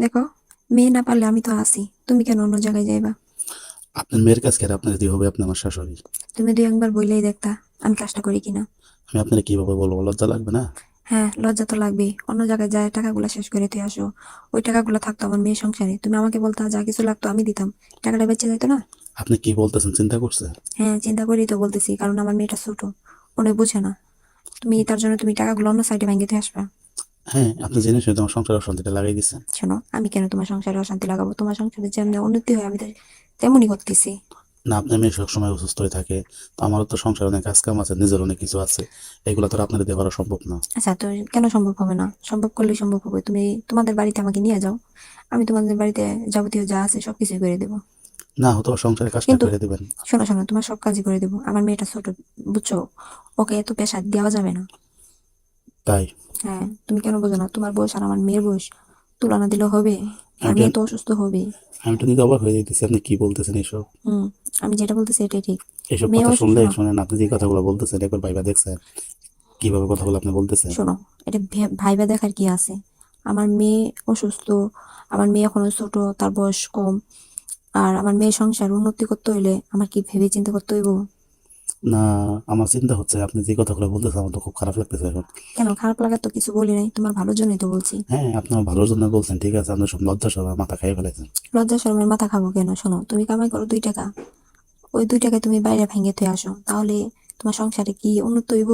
দেখো, মেয়ে না পারলে আমি তো আছি, তুমি কেন অন্য জায়গায় যাইবা? আপনার মেয়ের কাজ কেন আপনার দিয়ে হবে? আপনি আমার শাশুড়ি। তুমি দুই একবার বললেই দেখতা আমি কাজটা করি কিনা। আমি আপনার কিভাবে বলবো? লজ্জা লাগবে না? হ্যাঁ, লজ্জা তো লাগবেই। অন্য জায়গায় যায় টাকাগুলো শেষ করে তুই আসো। ওই টাকাগুলো থাকতো আমার মেয়ের সংসারে, তুমি আমাকে বলতা যা কিছু লাগতো আমি দিতাম, টাকাটা বেঁচে যাইতো না? আপনি কি বলতেছেন চিন্তা করছেন? হ্যাঁ, চিন্তা করেই তো বলতেছি, কারণ আমার মেয়েটা ছোট, ওনে বুঝে না। তুমি তার জন্য তুমি টাকাগুলো অন্য সাইডে ভাঙিয়ে দিয়ে আসবা। হ্যাঁ, আপনি জেনে শুনে তো আমার সংসার অশান্তিটা লাগাই দিচ্ছেন। শোনো, আমি কেন তোমার সংসারে অশান্তি লাগাবো? তোমার সংসারে যেমন উন্নতি হয় আমি তো তেমনই করতেছি। না, আপনার মেয়ে সবসময় অসুস্থ হয়ে থাকে, তো আমারও তো সংসার অনেক কাজ কাম আছে, নিজের অনেক কিছু আছে। এগুলো তো আর আপনার দিয়ে করা সম্ভব না। আচ্ছা, তো কেন সম্ভব হবে না? সম্ভব করলেই সম্ভব হবে। তুমি তোমাদের বাড়িতে আমাকে নিয়ে যাও, আমি তোমাদের বাড়িতে যাবতীয় যা আছে সবকিছু করে দেবো। না হতো সংসারের কাজটা কিন্তু করে দেবেন। শোনো শোনো, তোমার সব কাজই করে দেবো। আমার মেয়েটা ছোট, বুঝছো? ওকে এত প্রেশার দেওয়া যাবে না। তাই? হ্যাঁ, তুমি কেন বোঝো না? তোমার বয়স আর আমার মেয়ের বয়স তুলনা দিলে হবে? আমি আর তো মেয়ে তো অসুস্থ হবে। আমি তো নিজে অবাক হয়ে যাইতেছি, আপনি কি বলতেছেন এসব? হুম, আমি যেটা বলতেছি এটাই ঠিক। এসব মেয়ে কথা শুনলে শোনো শুনেন, আপনি যে কথাগুলো বলতেছেন একবার ভাইবা দেখছেন কিভাবে কথাগুলো আপনি বলতেছেন? শোনো, এটা ভাইবা দেখার কি আছে? আমার মেয়ে অসুস্থ, আমার মেয়ে এখনো ছোট, তার বয়স কম। আর আমার মেয়ের সংসার উন্নতি করতে হইলে আমার কি ভেবে চিন্তা করতে হইব? না, আমার চিন্তা হচ্ছে আপনি যে কথাগুলো বলতেছেন আমার তো খুব খারাপ লাগতেছে এখন। কেন খারাপ লাগার তো কিছু বলি নাই, তোমার ভালোর জন্যই তো বলছি। হ্যাঁ, আপনার ভালোর জন্য বলছেন, ঠিক আছে, আপনার সব লজ্জা সব মাথা খাইয়ে ফেলেছেন। লজ্জা শরমের মাথা খাবো কেন? শোনো, তুমি কামাই করো 2 টাকা, ওই 2 টাকায় তুমি বাইরে ভেঙে তুই আসো, তাহলে তোমার সংসারে কি উন্নত হইব?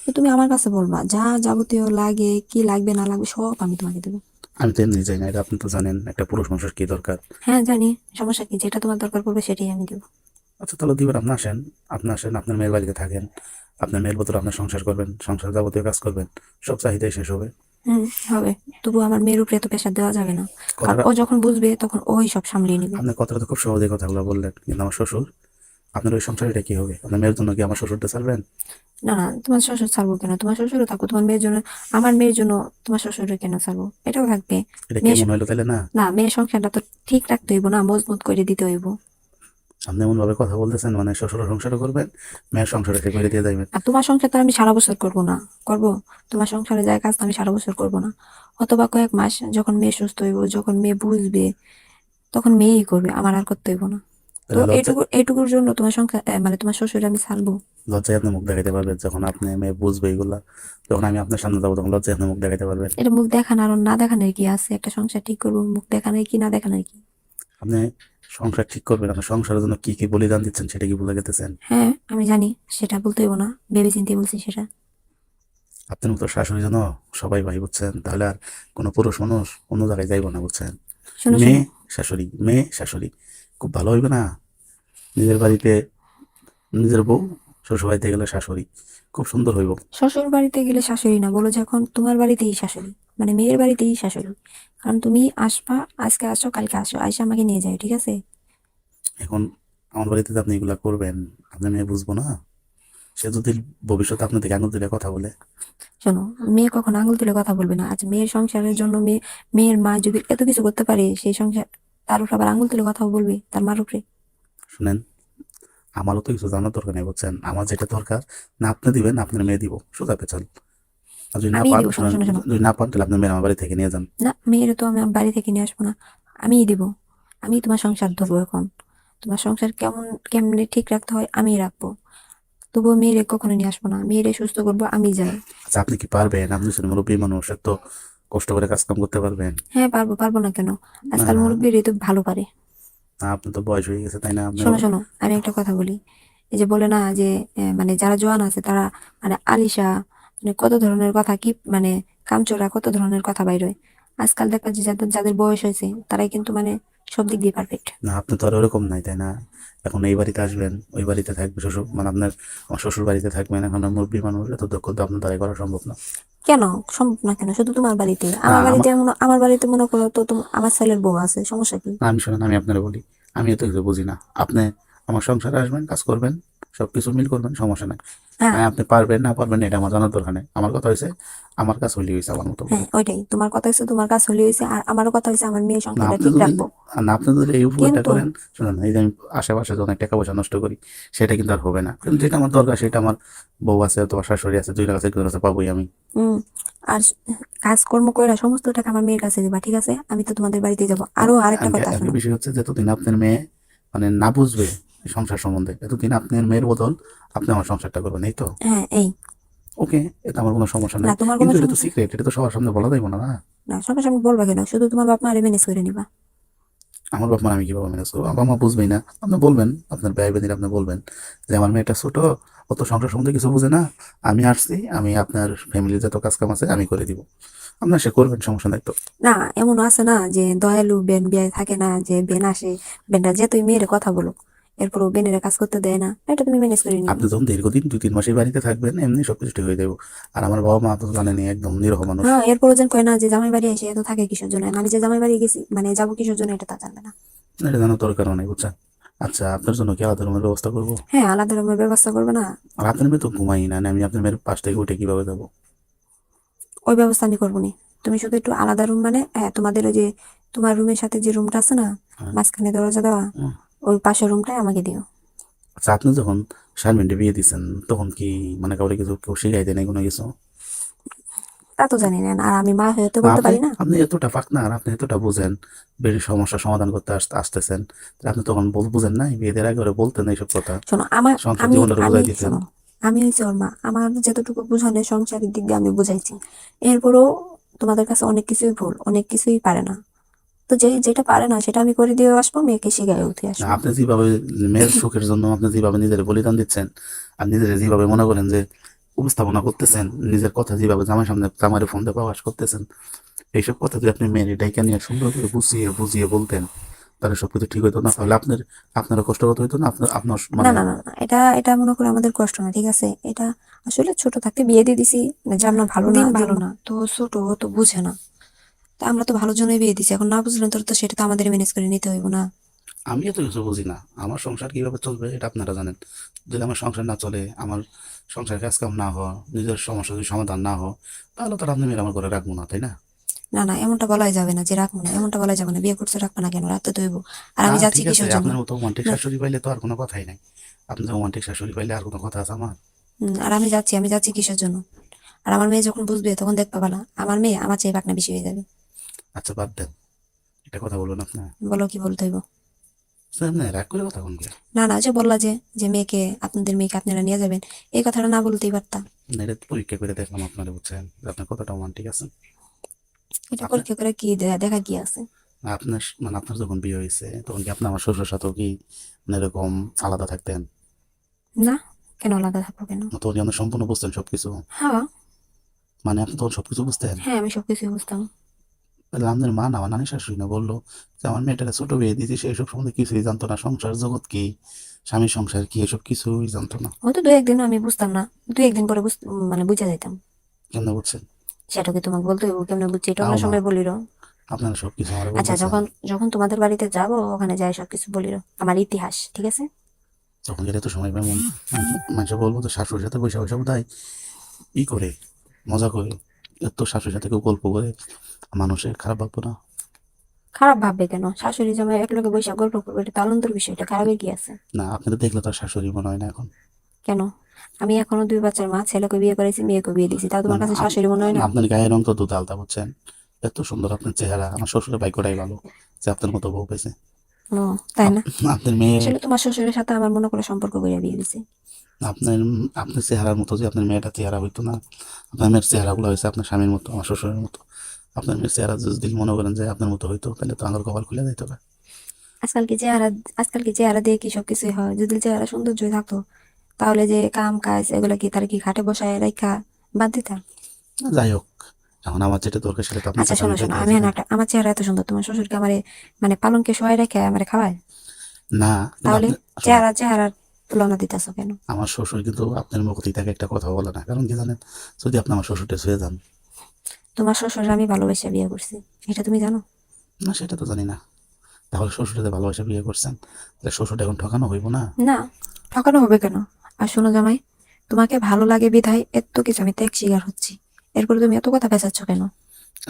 তো তুমি আমার কাছে বলবা, যা যাবতীয় লাগে, কি লাগবে না লাগবে সব আমি তোমাকে দেবো। আমি তো এমনি চাই না, এটা আপনি তো জানেন একটা পুরুষ মানুষের কি দরকার। হ্যাঁ জানি, সমস্যা কি? যেটা তোমার দরকার পড়বে সেটাই আমি দেবো। আচ্ছা তাহলে দিবেন, আপনি আসেন আপনার মেয়ের বাড়িতে থাকেন। আপনার মেয়ের ভিতরে আপনার সংসার করবেন, সংসার যাবতীয় কাজ করবেন, সব চাহিদাই শেষ হবে। হুম, হবে। তবু আমার মেয়ের উপরে এত প্রেশার দেওয়া যাবে না, কারণ কথাটা ও যখন বুঝবে তখন ওই সব সামলিয়ে নিবে। আপনি কথাটা তো খুব সহজে কথাগুলো বললেন, কিন্তু আমার শ্বশুর, আপনার ওই সংসারটা কি হবে? আপনার মেয়ের জন্য কি আমার শ্বশুরটা ছাড়বেন? না না, তোমার শ্বশুর ছাড়বো কেন? তোমার শ্বশুরও থাকো তোমার মেয়ের জন্য। আমার মেয়ের জন্য তোমার শ্বশুর কেন ছাড়বো? এটাও থাকবে। এটা মেয়ে কেমন হইলো তাহলে? না, না, মেয়ের সংসারটা তো ঠিক রাখতে হইব না, মজবুত করে দিতে হইব। আপনি এমন ভাবে কথা বলতেছেন মানে শ্বশুরের সংসারও করবেন, মেয়ের সংসারে সে করে দিয়ে যাবেন। আর তোমার সংসার তো আমি সারা বছর করবো না। করবো? তোমার সংসারে যায় কাজ তো আমি সারা বছর করবো না। অথবা কয়েক মাস, যখন মেয়ে সুস্থ হইব, যখন মেয়ে বুঝবে, তখন মেয়েই করবে, আমার আর করতে হইব না। তো তাহলে লজ্জা এইটুকুর জন্য তোমার সংসার মানে তোমার শ্বশুর আমি ছাড়বো? লজ্জায় আপনি মুখ দেখাইতে পারবেন যখন আপনি মেয়ে বুঝবে এগুলা। যখন আমি আপনার সামনে যাবো তখন লজ্জায় আপনি মুখ দেখাইতে পারবেন। এটা মুখ দেখানো আর না দেখানোর কি আছে? একটা সংসার ঠিক করবো, মুখ দেখানোর কি না দেখানোর কি? আপনি সংসার ঠিক করবেন, আপনার সংসারের জন্য কি কি বলিদান দিচ্ছেন সেটা কি ভুলে গেতেছেন? হ্যাঁ আমি জানি, সেটা বলতে হইব না, ভেবে চিন্তে বলছি সেটা। আপনার মতো শাশুড়ি যেন সবাই ভাই, বুঝছেন? তাহলে আর কোনো পুরুষ মানুষ অন্য জায়গায় যাইব না, বুঝছেন? শোনো মেয়ে শোনো, শাশুড়ি, মেয়ে শাশুড়ি, খুব ভালো হইবে না? নিজের বাড়িতে নিজের বউ, শ্বশুর বাড়িতে গেলে শাশুড়ি, খুব সুন্দর হইব। শ্বশুর বাড়িতে গেলে শাশুড়ি না বলো, যখন তোমার বাড়িতেই শাশুড়ি, মানে মেয়ের বাড়িতেই শাশুড়ি। কারণ তুমি আসবা, আজকে আসো কালকে আসো, আইসা আমাকে নিয়ে যাও, ঠিক আছে? এখন আমার বাড়িতে যে আপনি এগুলা করবেন, আপনার মেয়ে বুঝবো না? সে যদি ভবিষ্যতে আপনার দিকে আঙুল দিলে কথা বলে? শোনো, মেয়ে কখন আঙুল তুলে কথা বলবে না? আজ মেয়ের সংসারের জন্য মেয়ের মা যদি এত কিছু করতে পারে, সেই সংসার তার উপর আবার আঙুল তুলে কথা বলবে তার মার উপরে? শুনেন, আমারও তো কিছু জানার দরকার নেই, বুঝছেন? আমার যেটা দরকার, না আপনি দিবেন না আপনার মেয়ে দিব, সোজা পেঁচাল। আর যদি না আমিই পান, দিব। শোনো শুনেন, শোনো শোনো, যদি না পান তাহলে আপনার মেয়ে আমার বাড়ি থেকে নিয়ে যান। না, মেয়ের তো আমি আমার বাড়ি থেকে নিয়ে আসবো না, আমিই দিব। আমি তোমার সংসার ধরবো এখন। তোমার সংসার কেমনে ঠিক রাখতে হয় আমিই রাখবো। তবুও মেয়েরে কখনো নিয়ে আসবো না, মেয়েরে সুস্থ করবো আমি যাই। আচ্ছা আপনি কি পারবেন? আপনি শুনে মুরব্বী মানুষ, এত কষ্ট করে কাজ কাম করতে পারবেন? হ্যাঁ পারবো, পারবো না কেন? না আজকাল না মুরব্বীরা তো ভালো পারে। না, আপনি তো বয়স হয়ে গেছে তাই না আপনি? শোনো শোনো, আমি একটা কথা বলি। এই যে বলে না যে মানে যারা জোয়ান আছে তারা, মানে আলিশা, মানে কত ধরনের কথা কি, মানে কামচোরা কত ধরনের কথা বাইর হয়। আজকাল দেখবা যে যাদের যাদের বয়স হয়েছে তারাই কিন্তু মানে সব দিক দিয়ে পারফেক্ট। না, আপনি তো আর ওরকম নাই তাই না? এখন এই বাড়িতে আসবেন, ওই বাড়িতে থাকবে শ্বশুর, মানে আপনার আমার শ্বশুর বাড়িতে থাকবেন, এখন আর মুরব্বী মানুষ, এত দক্ষতা আপনার দ্বারাই করা সম্ভব না। কেন সম্ভব না? কেন শুধু তোমার বাড়িতে? না আমার বাড়িতে আমার আমার বাড়িতে মনে করো তো আমার ছেলের বউ আছে, সমস্যা কি? আমি শুনেন, আমি আপনারা বলি, আমি এত কিছু বুঝি না। আপনি আমার সংসারে আসবেন, কাজ করবেন, সবকিছু মিল করবেন, সমস্যা নাই। হ্যাঁ মানে আপনি পারবেন না পারবেন না এটা আমার জানার দরকার নেই। আমার কথা হয়েছে আমার কাছে হইলে হয়েছে আমার মতো হ্যাঁ করে। ওইটাই, তোমার কথা হচ্ছে তোমার কাছে হলে হয়েছে, আর আমারও কথা হয়েছে আমার মেয়ের না সংসারটা আপনি ঠিক যদি রাখবো। না আপনি যদি এই উপকারটা কিন্তু করেন, শুনুন এই যে আমি আশেপাশে যে অনেক টাকা পয়সা নষ্ট করি সেটা কিন্তু আর হবে না। কিন্তু যেটা আমার দরকার সেটা আমার বউ আছে, তোমার শাশুড়ি আছে, দুই কাছে একজনের কাছে পাবোই আমি। হুম, আর কাজকর্ম কইরা সমস্ত টাকা আমার মেয়ের কাছে দিবা, ঠিক আছে? আমি তো তোমাদের বাড়িতে যাব। আরো আরেকটা কথা একটা শোনো। বিষয় হচ্ছে যতদিন আপনার মেয়ে মানে না বুঝবে এই সংসার সম্বন্ধে, এতদিন আপনার মেয়ের বদল আপনি আমার সংসারটা করবেন, এই তো। হ্যাঁ এই, ওকে, এটা আমার কোনো সমস্যা না নাই। তোমার কোনো কিন্তু এটা তো সমস্যা, সিক্রেট, এটা তো সবার সামনে বলা যাইব না, না? না সঙ্গে সঙ্গে বলবা কেন? শুধু তোমার বাপ মা ম্যানেজ করে নিবা। আমার বাপ মা আমি কিভাবে ম্যানেজ করবো? বাবা মা বুঝবেই না। আপনি বলবেন আপনার ব্যয় বেদিন, আপনি বলবেন যে আমার মেয়েটা ছোট, অত সংসার সম্বন্ধে কিছু বুঝে না, আমি আসছি, আমি আপনার ফ্যামিলির যত কাজ কাম আছে আমি করে দিব। আপনার সে করবেন, সমস্যা নাই তো। না এমন আছে না যে দয়ালু বেন বিয়ায় থাকে না, যে বেন আসে, বেনরা যে তুই মেয়ের কথা বলো, এরপর বেনের কাজ করতে দেয় না, এটা তুমি ম্যানেজ করে নিবা। আপনি যখন দীর্ঘদিন 2-3 মাস এই বাড়িতে থাকবেন এমনি সবকিছু ঠিক হয়ে যাবো। আর আমার বাবা মা তো জানেনি, একদম নিরহ মানুষ। হ্যাঁ এরপর যেন কয় না যে জামাই বাড়ি এসে এত থাকে কিসের জন্য, আমি যে জামাই বাড়ি গেছি মানে যাবো কিসের জন্য, এটা তা জানবে না। এটা জানার দরকারও নেই, বুঝছেন? আচ্ছা, আপনার জন্য কি আলাদা রুমের ব্যবস্থা করবো? হ্যাঁ আলাদা রুমের ব্যবস্থা করবে না? আর আপনার মেয়ে তো ঘুমাই না, আমি আপনার মেয়ের পাশ থেকে উঠে কিভাবে যাবো? ওই ব্যবস্থা আমি করবো নি। তুমি শুধু একটু আলাদা রুম, মানে হ্যাঁ তোমাদের ওই যে তোমার রুমের সাথে যে রুমটা আছে না, হ্যাঁ। মাঝখানে দরজা দেওয়া, হুম। ওই পাশের রুমটাই আমাকে দিও। আচ্ছা, আপনি যখন শারমিনকে বিয়ে দিচ্ছেন তখন কি মানে কাউকে কিছু কেউ শিখাই দেয় না কোনো কিছু? তা তো জানি না, আর আমি মা হয়ে তো না, বলতে আপনি পারি না। আপনি এতটা পাকনা আর আপনি এতটা বুঝেন, বেশি সমস্যার সমাধান করতে আসতেছেন, তাহলে আপনি তখন বুঝেন নাই বিয়েদের আগে ওরা বলতেন এইসব কথা, শোনো আমার, সংসার আমি জীবনটা আমি বুঝাই দিতেন। শোনো, আমি হয়েছে ওর মা, আমার যতটুকু বুঝানো সংসারের দিক দিয়ে আমি বুঝাইছি। এরপরও তোমাদের কাছে অনেক কিছুই ভুল, অনেক কিছুই পারে না। তো যেটা পারে না সেটা আমি করে দিয়ে আসবো, মেয়েকে শিখাই উঠে না, আসবো। আপনি যেভাবে মেয়ের সুখের জন্য আপনি যেভাবে নিজের বলিদান দিচ্ছেন, আর নিজের যেভাবে মনে করেন যে উপস্থাপনা করতেছেন, নিজের কথা যেভাবে জামার সামনে জামারে ফোন দিয়ে প্রকাশ করতেছেন, এইসব কথা যদি আপনি মেয়ের ডাইকা নিয়ে সুন্দর করে বুঝিয়ে বুঝিয়ে বলতেন, তাহলে সবকিছু ঠিক হইতো না? তাহলে আপনারও কষ্ট করতে হইতো না, আপনার আপনার না মানে। না না না, এটা এটা মনে করো আমাদের কষ্ট না, ঠিক আছে? এটা আসলে ছোট থাকতে বিয়ে দিয়ে দিছি, যে আমরা ভালো না, ভালো না তো ছোট, ও তো বুঝে না। তা আমরা তো ভালোর জন্যই বিয়ে দিছি, এখন না বুঝলেন তো সেটা তো আমাদের ম্যানেজ করে নিতে হইব না? আমি এত কিছু বুঝি না, আমার সংসার কিভাবে চলবে এটা আপনারা জানেন। যদি আমার সংসার না চলে, আমার সংসার কাজ কাম না হয়, নিজের সমস্যা যদি সমাধান না হয়, তাহলে তো আর আপনি মেয়ের আমার ঘরে রাখবো না, তাই না? না না, এমনটা বলাই যাবে না যে রাখবো না, এমনটা বলা যাবে না। বিয়ে করছে রাখবো না কেন, রাখতে তো হইব। আর আমি যাচ্ছি ঠিক আছে, কিসের জন্য? আপনার মতো রোমান্টিক না, শাশুড়ি পাইলে তো আর কোনো কথাই নাই। আপনি রোমান্টিক শাশুড়ি পাইলে আর কোনো কথা আছে আমার? আর আমি যাচ্ছি কিসের জন্য? আর আমার মেয়ে যখন বুঝবে তখন দেখতে পাবা না, আমার মেয়ে আমার চেয়ে পাকনা বেশি হয়ে যাবে। আচ্ছা, বাদ দেন, এটা কথা বলবেন আপনি। বলো কি বলতে হইব? স্যার, আপনি রাগ করে কথা বলবেন? না না, যে বললা যে যে মেয়েকে, আপনাদের মেয়েকে আপনারা নিয়ে যাবেন, এই কথাটা না বলতেই পারতা। এটা পরীক্ষা করে দেখলাম আপনারা, বুঝছেন যে আপনার কতটা রোমান্টিক আছেন। এটা আপনার পরীক্ষা করে কি দেখা কি আছে? আপনার মানে আপনার যখন বিয়ে হয়েছে তখন কি আপনি আমার শ্বশুর সাথেও কি মানে এরকম আলাদা থাকতেন? না, কেন আলাদা থাকবো কেন? তখন কি আপনি সম্পূর্ণ বুঝতেন সবকিছু? হ্যাঁ মানে আপনি তখন সবকিছু বুঝতেন? হ্যাঁ, আমি সবকিছুই বুঝতাম। তাহলে আপনার মা না আমার নানি শাশুড়ি না বললো যে আমার মেয়েটাকে ছোট বিয়ে দিয়েছি, সে এসব সম্বন্ধে কিছুই জানতো না, সংসার জগৎ কি, স্বামীর সংসার কি, এসব কিছুই জানতো না। হয়তো দু একদিন আমি বুঝতাম না, দু একদিন পরে মানে বুঝে যাইতাম। কেমনে বুঝছেন? সেটা কি তোমাকে বলতে হইব কেমনে বুঝছি? এটা অন্য তাও না, সময় বলির। আপনারা সবকিছু আমার আচ্ছা, বলতেছেন। যখন যখন তোমাদের বাড়িতে যাব ওখানে যাই সবকিছু বলির, আমার ইতিহাস, ঠিক আছে? তখন যেটা তো সময় পাবো, মানুষ বলবো তো শাশুড়ির সাথে বসে বসে বোধহয় ই করে, মজা করে, এত শাশুড়ির সাথে কেউ গল্প করে মানুষের খারাপ ভাববো না? খারাপ ভাববে কেন? শাশুড়ি জামাই এক লোকে বসে গল্প করবে, এটা তো আনন্দের বিষয়, এটা খারাপের কি আছে? না, আপনাদের দেখলে তো আর শাশুড়ি মনে হয় না এখন। কেন? আমি এখনো দুই বাচ্চার মা, ছেলেকে বিয়ে করেছি, মেয়েকে বিয়ে দিছি, তাও না তোমার না, কাছে শাশুড়ি মনে হয় না? আপনার গায়ের রং তো দুধ আলতা, বুঝছেন? এত সুন্দর আপনার চেহারা, আমার শ্বশুরের ভাগ্যটাই ভালো যে আপনার মতো বউ পেয়েছে। ও, তাই না? আপনার মেয়ে, আসলে তোমার শ্বশুরের সাথে আমার মনে করে সম্পর্ক করে বিয়ে দিছি। আপনার আপনার চেহারার মতো যে আপনার মেয়েটা চেহারা হইতো না, আপনার মেয়ের চেহারাগুলো হয়েছে আপনার স্বামীর মতো, আমার শ্বশুরের মতো। আপনার মেয়ের চেহারা যদি মনে করেন যে আপনার মতো হইতো, তাহলে তো আমার কপাল খুলে যেত না। আজকাল কি চেহারা, আজকাল কি চেহারা দিয়ে কি সবকিছুই হয়? যদি চেহারা সৌন্দর্যই থাকতো তাহলে যে কাম কাজ এগুলো কি তার কি খাটে বসায় রেখা বাদ দিতাম? যাই হোক, এখন আমার যেটা দরকার সেটা তো আপনার আচ্ছা কাছে শোনো আমি শোনো, পাইতে আমি আছি, না না? একটা, আমার চেহারা এত সুন্দর, তোমার শ্বশুরকে আমারে মানে পালঙ্কে শোয়াই রেখে আমারে খাওয়ায়? না, কিন্তু তাহলে আপনি শোনেন, চেহারার তুলনা দিতেছো কেন? আমার শ্বশুর কিন্তু আপনার মুখতেই তাকে একটা কথা বলে না, কারণ কি জানেন? যদি আপনি আমার শ্বশুরটা ছুঁয়ে যান। তোমার শ্বশুর আমি ভালোবেসে বিয়ে করছি, এটা তুমি জানো? না, সেটা তো জানি না। তাহলে শ্বশুরটা ভালোবাসা বিয়ে করছেন, তাহলে শ্বশুরটা এখন ঠকানো হইব না? না, ঠকানো হবে কেন? আর শোনো জামাই, তোমাকে ভালো লাগে বিধায় এত কিছু আমি ত্যাগ স্বীকার হচ্ছি, এরপরে তুমি এত কথা পেঁচাচ্ছ কেন?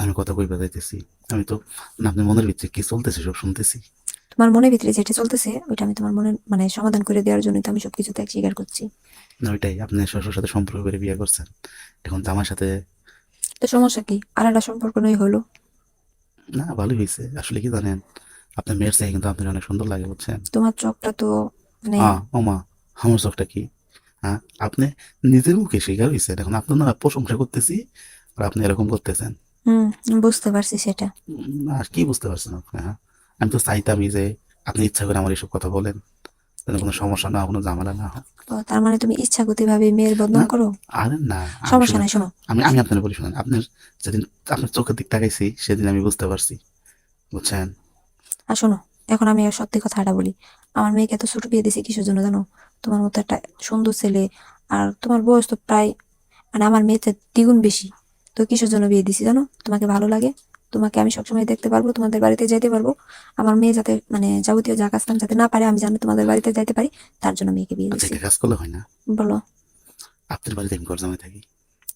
আমি কথা কই যাইতেছি, আমি তো না, আপনি মনের ভিতরে কি চলতেছে সব শুনতেছি। তোমার মনের ভিতরে যেটা চলতেছে ওইটা আমি তোমার মনে মানে সমাধান করে দেওয়ার জন্য তো আমি সবকিছু ত্যাগ স্বীকার করছি। না, ওইটাই, আপনি শ্বশুর সাথে সম্পর্ক করে বিয়ে করছেন, এখন তো আমার সাথে। তো সমস্যা কি? আর একটা সম্পর্ক নই হলো। না, ভালোই হয়েছে। আসলে কি জানেন, আপনার মেয়ের চাই কিন্তু আপনার অনেক সুন্দর লাগে, বুঝছেন? তোমার চোখটা তো মানে ওমা, আমার চোখটা কি? হ্যাঁ, আপনি নিজের মুখে স্বীকার হয়েছেন, এখন আপনার না প্রশংসা করতেছি আর আপনি এরকম করতেছেন। বুঝতে পারছি সেটা। আর কি বুঝতে পারছেন আপনি? হ্যাঁ, আমি তো চাইতামই যে আপনি ইচ্ছা করে আমার এসব কথা বলেন, যেন কোনো সমস্যা না, কোনো ঝামেলা না হয়। ও তার মানে তুমি ইচ্ছাকৃত ভাবে মেয়ের না, বদনাম করো? আরে না, আমি সমস্যা শুনেন, নাই, শোনো। আমি আপনার বলি শুনেন, আপনার যেদিন আপনার চোখের দিক তাকাইছি সেদিন আমি বুঝতে পারছি, বুঝছেন? আর শোনো, এখন আমি আর সত্যি কথাটা বলি। আমার মেয়েকে এত ছোট বিয়ে দিছি কিসের জন্য জানো? তোমার মতো একটা সুন্দর ছেলে, আর তোমার বয়স তো প্রায় মানে আমার মেয়েতে দ্বিগুণ বেশি। তো কিসের জন্য বিয়ে দিছি জানো? তোমাকে ভালো লাগে, তোমাকে আমি সবসময় দেখতে পারবো, তোমাদের বাড়িতে যাইতে পারবো। আমার মেয়ে যাতে মানে যাবতীয় যা কাজ কাম যাতে না পারে, আমি জানি তোমাদের বাড়িতে যাইতে পারি, তার জন্য মেয়েকে বিয়ে আচ্ছা, দিছি। একটা কাজ করলে হয় না? বলো। আপনার বাড়িতে আমি ঘর জামাই থাকি,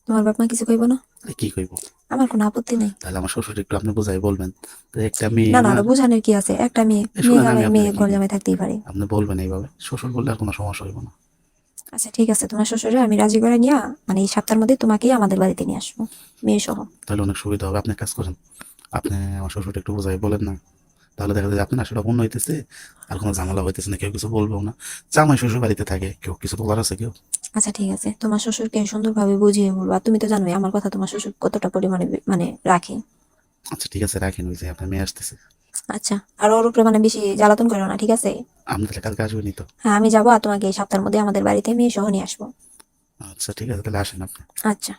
তোমার বাপ মা কিছু কইবো না? তাহলে কি কইব? আমার কোনো আপত্তি নেই। তাহলে আমার শ্বশুর একটু আপনি বোঝাই বলবেন, তো একটা মেয়ে না না, আমার। ওটা বোঝানোর কি আছে? একটা মেয়ে, মেয়ে শুনেন, আমি জামাই, আপনার মেয়ে কি ঘর কই, জামাই থাকতেই পারে। আপনি বলবেন এইভাবে, শ্বশুর বললে আর কোনো সমস্যা হইব না। আচ্ছা ঠিক আছে, তোমার শ্বশুরে আমি রাজি করে নিয়ে মানে এই সপ্তাহের মধ্যে তোমাকেই আমাদের বাড়িতে নিয়ে আসবো, মেয়ে সহ। তাহলে অনেক সুবিধা হবে। আপনি এক কাজ করেন, আপনি আমার শ্বশুর একটু বোঝাই বলেন না, তাহলে দেখা যায় যে আপনার সেটা অন্য হইতেছে, আর কোনো ঝামেলা হইতেছে না, কেউ কিছু বলবেও না। জামাই শ্বশুর বাড়িতে থাকে, কেউ কিছু বলার আছে কেউ? আচ্ছা ঠিক আছে, তোমার শ্বশুরকে সুন্দরভাবে বুঝিয়ে বলবো। আর তুমি তো জানোই আমার কথা তোমার শ্বশুর কতটা পরিমাণে মানে রাখে। আচ্ছা ঠিক আছে, রাখেন, ওই যে আপনার মেয়ে আসতেছে। আচ্ছা, আর ওর উপরে মানে বেশি জ্বালাতন করো না, ঠিক আছে? আপনি তাহলে কালকে আসবেনই তো? হ্যাঁ আমি যাবো, আর তোমাকে এই সপ্তাহের মধ্যে আমাদের বাড়িতে মেয়ে সহ নিয়ে আসবো। আচ্ছা ঠিক আছে, তাহলে আসেন আপনি। আচ্ছা।